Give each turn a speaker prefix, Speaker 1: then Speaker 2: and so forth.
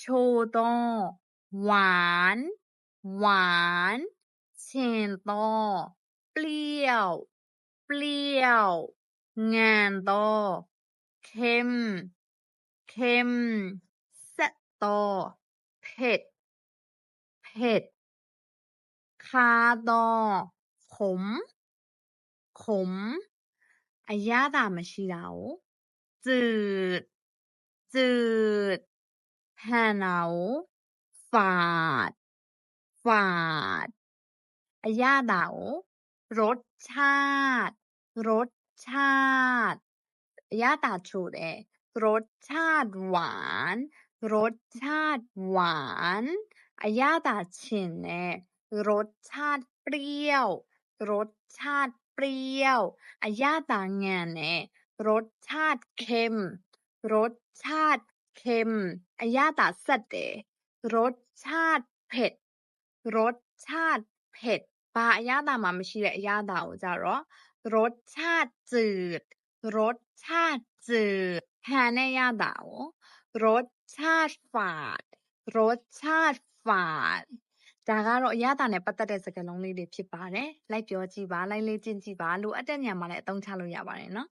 Speaker 1: တော့หวานหวานชินတော့เปรี้ยวเปรี้ยวงานတော့เค็มเค็มแซ่บတော့เผ็ดเผ็ดคาတော့ขมขมအရသာမရှိတာကိုจืดจืดဟန်တာကိုฝาดฝาดအရသာကိုรสชาติรสชาติအရသာချိုတယ်รสชาติหวานรสชาติหวานอายาตาฉินเนี่ยรสชาติเปรี้ยวรสชาติเปรี้ยวอายาตางานเนี่ยรสชาติเค็มรสชาติเค็มอายาตาสัตเตรสชาติเผ็ดรสชาติเผ็ดปาอายาตามาไม่ใช่อายาตาโอจ้ะหรอรสชาติจืดรสชาติจืดฮาเนยาตาโอรสชาติฝาดรสชาติฝาดဒါကတော့အရသာနဲ့ပတ်သက်တဲ့စကားလုံးလေးတွေဖြစ်ပါတယ်လိုက်ပြောကြည့်ပါလိုက်လေ့ကျင့်ကြည့်ပါလိုအပ်တဲ့နေရာမှာလည်းအသုံးချလို့ရပါတယ်နော်